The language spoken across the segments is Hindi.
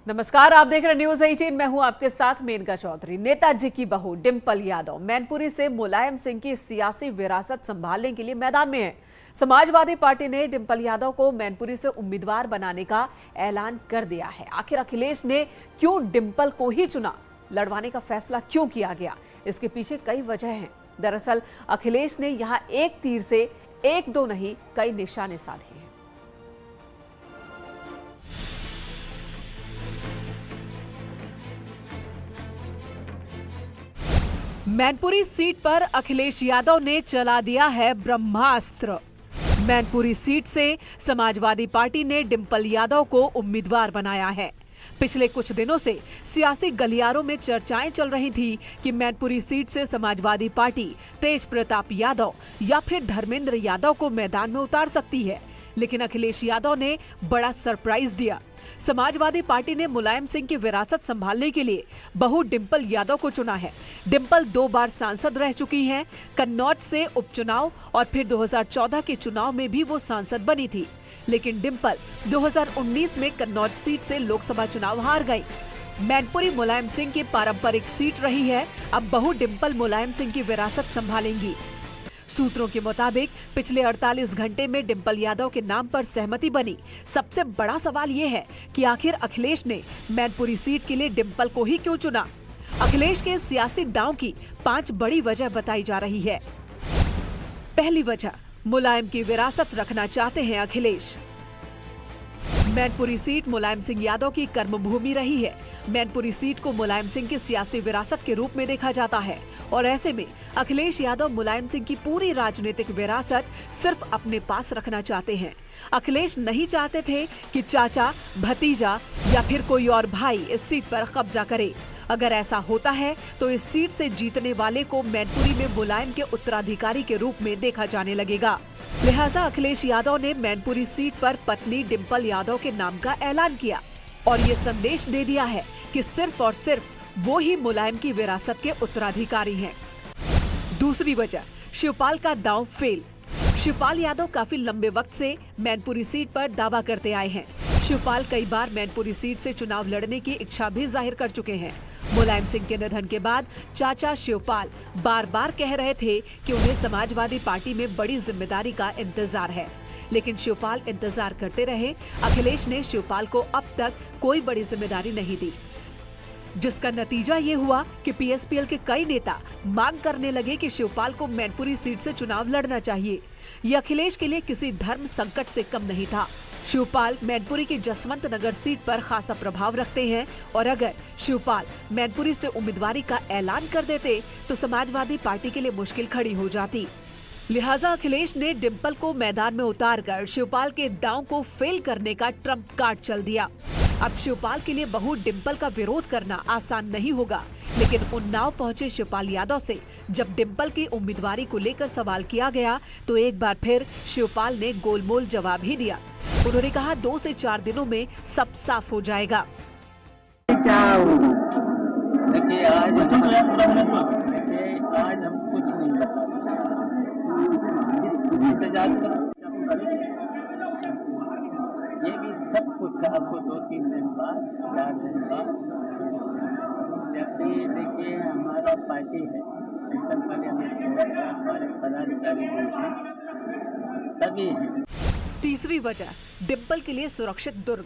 नमस्कार, आप देख रहे न्यूज 18। मैं हूं आपके साथ मेनका चौधरी। नेताजी की बहू डिंपल यादव मैनपुरी से मुलायम सिंह की सियासी विरासत संभालने के लिए मैदान में है। समाजवादी पार्टी ने डिंपल यादव को मैनपुरी से उम्मीदवार बनाने का ऐलान कर दिया है। आखिर अखिलेश ने क्यों डिंपल को ही चुना, लड़वाने का फैसला क्यों किया गया, इसके पीछे कई वजह हैं। दरअसल अखिलेश ने यहां एक तीर से एक दो नहीं कई निशाने साधे हैं। मैनपुरी सीट पर अखिलेश यादव ने चला दिया है ब्रह्मास्त्र। मैनपुरी सीट से समाजवादी पार्टी ने डिंपल यादव को उम्मीदवार बनाया है। पिछले कुछ दिनों से सियासी गलियारों में चर्चाएं चल रही थी कि मैनपुरी सीट से समाजवादी पार्टी तेज प्रताप यादव या फिर धर्मेंद्र यादव को मैदान में उतार सकती है, लेकिन अखिलेश यादव ने बड़ा सरप्राइज दिया। समाजवादी पार्टी ने मुलायम सिंह की विरासत संभालने के लिए बहू डिंपल यादव को चुना है। डिंपल 2 बार सांसद रह चुकी हैं। कन्नौज से उपचुनाव और फिर 2014 के चुनाव में भी वो सांसद बनी थी, लेकिन डिंपल 2019 में कन्नौज सीट से लोकसभा चुनाव हार गई। मैनपुरी मुलायम सिंह की पारंपरिक सीट रही है। अब बहू डिंपल मुलायम सिंह की विरासत संभालेंगी। सूत्रों के मुताबिक पिछले 48 घंटे में डिंपल यादव के नाम पर सहमति बनी। सबसे बड़ा सवाल ये है कि आखिर अखिलेश ने मैनपुरी सीट के लिए डिंपल को ही क्यों चुना। अखिलेश के सियासी दांव की 5 बड़ी वजह बताई जा रही है। पहली वजह, मुलायम की विरासत रखना चाहते हैं अखिलेश। मैनपुरी सीट मुलायम सिंह यादव की कर्मभूमि रही है। मैनपुरी सीट को मुलायम सिंह की सियासी विरासत के रूप में देखा जाता है और ऐसे में अखिलेश यादव मुलायम सिंह की पूरी राजनीतिक विरासत सिर्फ अपने पास रखना चाहते हैं। अखिलेश नहीं चाहते थे कि चाचा, भतीजा या फिर कोई और भाई इस सीट पर कब्जा करे। अगर ऐसा होता है तो इस सीट से जीतने वाले को मैनपुरी में मुलायम के उत्तराधिकारी के रूप में देखा जाने लगेगा। लिहाजा अखिलेश यादव ने मैनपुरी सीट पर पत्नी डिंपल यादव के नाम का ऐलान किया और ये संदेश दे दिया है कि सिर्फ और सिर्फ वो ही मुलायम की विरासत के उत्तराधिकारी हैं। दूसरी वजह, शिवपाल का दांव फेल। शिवपाल यादव काफी लंबे वक्त से मैनपुरी सीट पर दावा करते आए हैं। शिवपाल कई बार मैनपुरी सीट से चुनाव लड़ने की इच्छा भी जाहिर कर चुके हैं। मुलायम सिंह के निधन के बाद चाचा शिवपाल बार बार कह रहे थे कि उन्हें समाजवादी पार्टी में बड़ी जिम्मेदारी का इंतजार है, लेकिन शिवपाल इंतजार करते रहे। अखिलेश ने शिवपाल को अब तक कोई बड़ी जिम्मेदारी नहीं दी, जिसका नतीजा ये हुआ कि पीएसपीएल के कई नेता मांग करने लगे कि शिवपाल को मैनपुरी सीट से चुनाव लड़ना चाहिए। ये अखिलेश के लिए किसी धर्म संकट से कम नहीं था। शिवपाल मैनपुरी की जसवंत नगर सीट पर खासा प्रभाव रखते हैं और अगर शिवपाल मैनपुरी से उम्मीदवारी का ऐलान कर देते तो समाजवादी पार्टी के लिए मुश्किल खड़ी हो जाती। लिहाजा अखिलेश ने डिंपल को मैदान में उतारकर शिवपाल के दांव को फेल करने का ट्रम्प कार्ड चल दिया। अब शिवपाल के लिए बहू डिंपल का विरोध करना आसान नहीं होगा, लेकिन उन्नाव पहुंचे शिवपाल यादव से जब डिंपल की उम्मीदवारी को लेकर सवाल किया गया तो एक बार फिर शिवपाल ने गोलमोल जवाब ही दिया। उन्होंने कहा 2 से 4 दिनों में सब साफ हो जाएगा। देखिए आज हम कुछ नहीं बता सकते, इंतजार करो। ये भी सब कुछ आपको 2-3 दिन बाद, 4 दिन बाद, जब भी देखिए हमारा पार्टी है, हमारे पदाधिकारी भी हैं, सभी हैं। तीसरी वजह, डिंपल के लिए सुरक्षित दुर्ग।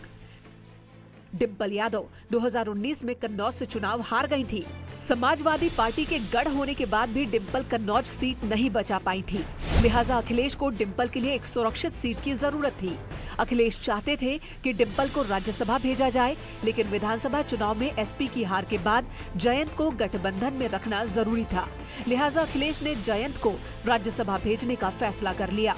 डिंपल यादव 2019 में कन्नौज से चुनाव हार गई थी। समाजवादी पार्टी के गढ़ होने के बाद भी डिंपल कन्नौज सीट नहीं बचा पाई थी। लिहाजा अखिलेश को डिंपल के लिए एक सुरक्षित सीट की जरूरत थी। अखिलेश चाहते थे कि डिंपल को राज्यसभा भेजा जाए, लेकिन विधानसभा चुनाव में एसपी की हार के बाद जयंत को गठबंधन में रखना जरूरी था। लिहाजा अखिलेश ने जयंत को राज्यसभा भेजने का फैसला कर लिया।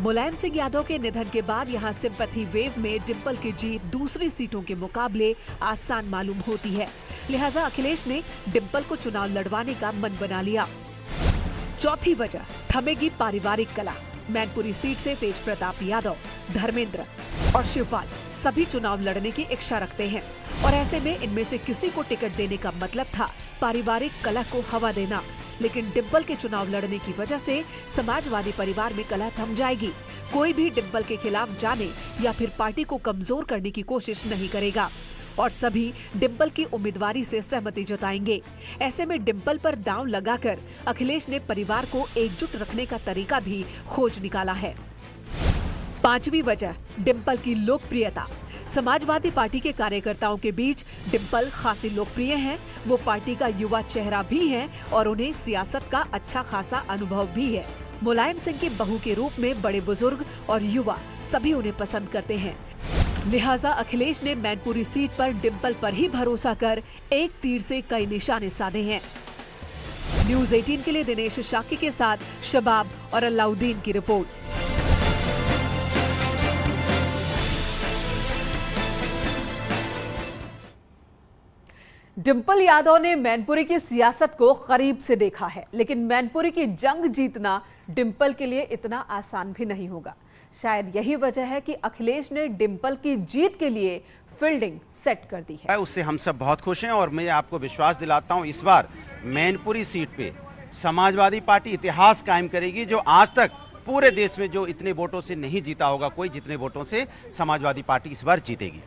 मुलायम सिंह यादव के निधन के बाद यहां सिंपैथी वेव में डिंपल की जीत दूसरी सीटों के मुकाबले आसान मालूम होती है। लिहाजा अखिलेश ने डिंपल को चुनाव लड़वाने का मन बना लिया। चौथी वजह, थमेगी पारिवारिक कला। मैनपुरी सीट से तेज प्रताप यादव, धर्मेंद्र और शिवपाल सभी चुनाव लड़ने की इच्छा रखते हैं और ऐसे में इनमें से किसी को टिकट देने का मतलब था पारिवारिक कलह को हवा देना। लेकिन डिंपल के चुनाव लड़ने की वजह से समाजवादी परिवार में कलह थम जाएगी। कोई भी डिंपल के खिलाफ जाने या फिर पार्टी को कमजोर करने की कोशिश नहीं करेगा। और सभी डिंपल की उम्मीदवारी से सहमति जताएंगे। ऐसे में डिंपल पर दांव लगाकर अखिलेश ने परिवार को एकजुट रखने का तरीका भी खोज निकाला है। पांचवी वजह, डिंपल की लोकप्रियता। समाजवादी पार्टी के कार्यकर्ताओं के बीच डिंपल खासी लोकप्रिय हैं। वो पार्टी का युवा चेहरा भी हैं और उन्हें सियासत का अच्छा खासा अनुभव भी है। मुलायम सिंह की बहू के रूप में बड़े बुजुर्ग और युवा सभी उन्हें पसंद करते हैं। लिहाजा अखिलेश ने मैनपुरी सीट पर डिंपल पर ही भरोसा कर एक तीर से कई निशाने साधे हैं। न्यूज़ 18 के लिए दिनेश शाक्य के साथ शबाब और अलाउद्दीन की रिपोर्ट। डिंपल यादव ने मैनपुरी की सियासत को करीब से देखा है, लेकिन मैनपुरी की जंग जीतना डिंपल के लिए इतना आसान भी नहीं होगा। शायद यही वजह है कि अखिलेश ने डिंपल की जीत के लिए फील्डिंग सेट कर दी है। उससे हम सब बहुत खुश हैं और मैं आपको विश्वास दिलाता हूं, इस बार मैनपुरी सीट पे समाजवादी पार्टी इतिहास कायम करेगी, जो आज तक पूरे देश में जो इतने वोटों से नहीं जीता होगा कोई, जितने वोटों से समाजवादी पार्टी इस बार जीतेगी।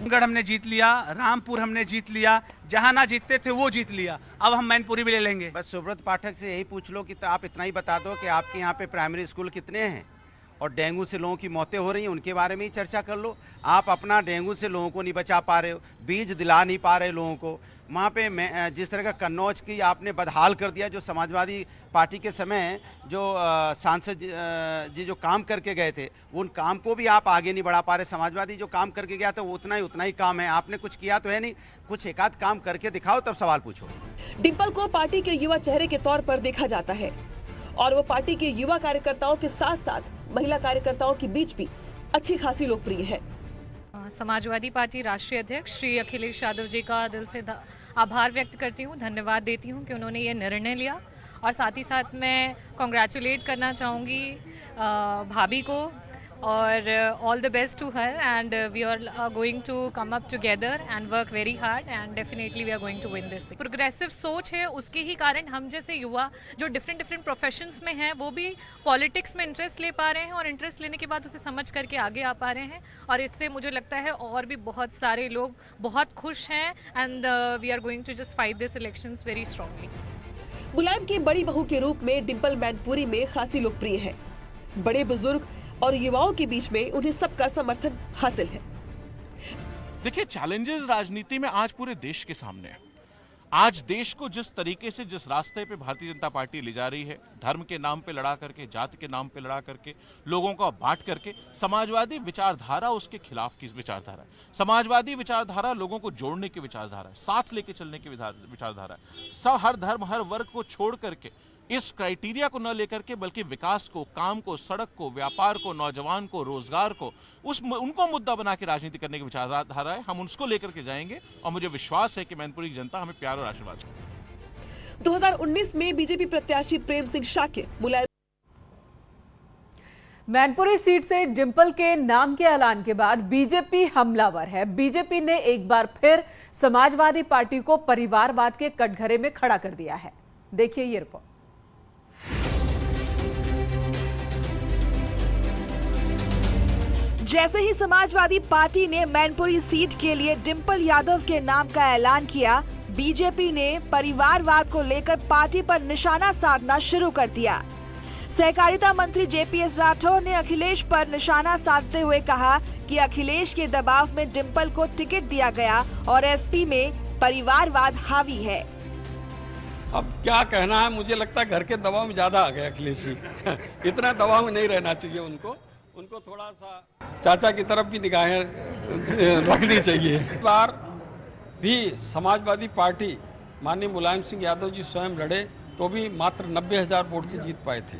गढ़ हमने जीत लिया, रामपुर हमने जीत लिया, जहां ना जीतते थे वो जीत लिया, अब हम मैनपुरी भी ले लेंगे। बस सुब्रत पाठक से यही पूछ लो कि तो आप इतना ही बता दो कि आपके यहाँ पे प्राइमरी स्कूल कितने हैं और डेंगू से लोगों की मौतें हो रही हैं, उनके बारे में ही चर्चा कर लो। आप अपना डेंगू से लोगों को नहीं बचा पा रहे हो, बीज दिला नहीं पा रहे लोगों को। वहाँ पे जिस तरह का कन्नौज की आपने बदहाल कर दिया, जो समाजवादी पार्टी के समय जो सांसद जी जो काम करके गए थे, उन काम को भी आप आगे नहीं बढ़ा पा रहे। समाजवादी जो काम करके गया था वो उतना ही काम है, आपने कुछ किया तो है नहीं। कुछ एक आध काम करके दिखाओ तब सवाल पूछो। डिंपल को पार्टी के युवा चेहरे के तौर पर देखा जाता है और वो पार्टी के युवा कार्यकर्ताओं के साथ साथ महिला कार्यकर्ताओं के बीच भी अच्छी खासी लोकप्रिय है। समाजवादी पार्टी राष्ट्रीय अध्यक्ष श्री अखिलेश यादव जी का दिल से आभार व्यक्त करती हूँ, धन्यवाद देती हूँ कि उन्होंने ये निर्णय लिया। और साथ ही साथ मैं कॉन्ग्रेचुलेट करना चाहूँगी भाभी को और all the best to her and we are going to come up together and work very hard and definitely we are going to win this. Progressive सोच है, उसके ही कारण हम जैसे युवा जो डिफरेंट प्रोफेशंस में हैं वो भी पॉलिटिक्स में इंटरेस्ट ले पा रहे हैं और इंटरेस्ट लेने के बाद उसे समझ करके आगे आ पा रहे हैं। और इससे मुझे लगता है और भी बहुत सारे लोग बहुत खुश हैं and we are going to just fight this elections very strongly. Mulayam की बड़ी बहू के रूप में डिंपल मैनपुरी में खासी लोकप्रिय है। बड़े बुजुर्ग और युवाओं के बीच में उन्हें सबका समर्थन हासिल है। देखिए, चैलेंजेस राजनीति में आज पूरे देश के सामने है। आज देश को जिस तरीके से जिस रास्ते पे भारतीय जनता पार्टी ले जा रही है, धर्म के नाम पे लड़ा करके, जाति के नाम पे लड़ा करके, लोगों को बांट करके, समाजवादी विचारधारा उसके खिलाफ की विचारधारा है। समाजवादी विचारधारा लोगों को जोड़ने की विचारधारा है, साथ लेके चलने की विचारधारा है। हर धर्म हर वर्ग को छोड़ करके, इस क्राइटेरिया को न लेकर के, बल्कि विकास को, काम को, सड़क को, व्यापार को, नौजवान को, रोजगार को, उनको मुद्दा बना के राजनीति करने की विचारधारा है। हम उसको लेकर के जाएंगे और मुझे विश्वास है कि मैनपुरी की जनता हमें प्यार और आशीर्वाद देगी। 2019 में बीजेपी प्रत्याशी प्रेम सिंह शाक्य मुलायम मैनपुरी सीट से डिंपल के नाम के ऐलान के बाद बीजेपी हमलावर है। बीजेपी ने एक बार फिर समाजवादी पार्टी को परिवारवाद के कटघरे में खड़ा कर दिया है। देखिए ये रिपोर्ट। जैसे ही समाजवादी पार्टी ने मैनपुरी सीट के लिए डिंपल यादव के नाम का ऐलान किया, बीजेपी ने परिवारवाद को लेकर पार्टी पर निशाना साधना शुरू कर दिया। सहकारिता मंत्री जेपीएस राठौर ने अखिलेश पर निशाना साधते हुए कहा कि अखिलेश के दबाव में डिंपल को टिकट दिया गया और एसपी में परिवारवाद हावी है। अब क्या कहना है, मुझे लगता है घर के दबाव में ज्यादा आ गए अखिलेश जी। इतना दबाव में नहीं रहना चाहिए उनको थोड़ा सा चाचा की तरफ भी निगाहें रखनी चाहिए। इस बार भी समाजवादी पार्टी माननीय मुलायम सिंह यादव जी स्वयं लड़े तो भी मात्र 90,000 वोट से जीत पाए थे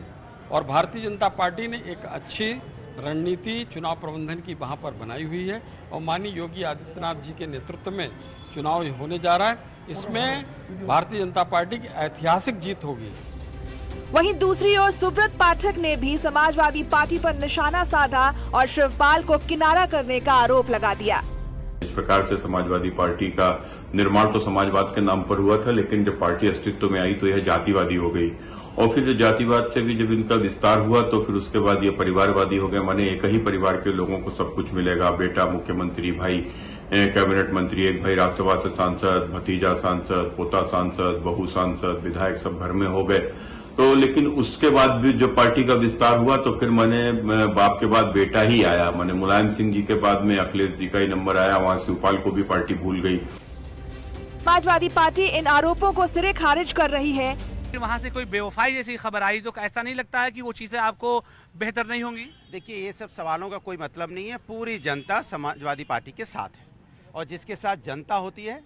और भारतीय जनता पार्टी ने एक अच्छी रणनीति चुनाव प्रबंधन की वहां पर बनाई हुई है और माननीय योगी आदित्यनाथ जी के नेतृत्व में चुनाव होने जा रहा है। इसमें भारतीय जनता पार्टी की ऐतिहासिक जीत होगी। वहीं दूसरी ओर सुब्रत पाठक ने भी समाजवादी पार्टी पर निशाना साधा और शिवपाल को किनारा करने का आरोप लगा दिया। इस प्रकार से समाजवादी पार्टी का निर्माण तो समाजवाद के नाम पर हुआ था, लेकिन जब पार्टी अस्तित्व में आई तो यह जातिवादी हो गई और फिर जातिवाद से भी जब इनका विस्तार हुआ तो फिर उसके बाद ये परिवारवादी हो गए। माने एक ही परिवार के लोगों को सब कुछ मिलेगा, बेटा मुख्यमंत्री, भाई कैबिनेट मंत्री, एक भाई राज्यसभा से सांसद, भतीजा सांसद, पोता सांसद, बहू सांसद, विधायक सब घर में हो गए। तो लेकिन उसके बाद भी जो पार्टी का विस्तार हुआ तो फिर मैंने बाप के बाद बेटा ही आया। मैंने मुलायम सिंह जी के बाद में अखिलेश जी का ही नंबर आया। वहां शिवपाल को भी पार्टी भूल गई। समाजवादी पार्टी इन आरोपों को सिरे खारिज कर रही है। वहां से कोई बेवफाई जैसी खबर आई तो ऐसा नहीं लगता है कि वो चीजें आपको बेहतर नहीं होंगी? देखिए, ये सब सवालों का कोई मतलब नहीं है। पूरी जनता समाजवादी पार्टी के साथ है और जिसके साथ जनता होती है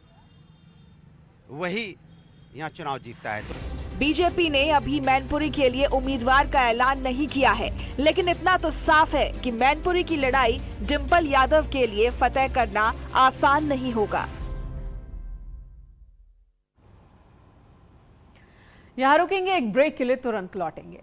वही यहाँ चुनाव जीतता है। बीजेपी ने अभी मैनपुरी के लिए उम्मीदवार का ऐलान नहीं किया है, लेकिन इतना तो साफ है कि मैनपुरी की लड़ाई डिंपल यादव के लिए फतेह करना आसान नहीं होगा। यहाँ रुकेंगे एक ब्रेक के लिए, तुरंत लौटेंगे।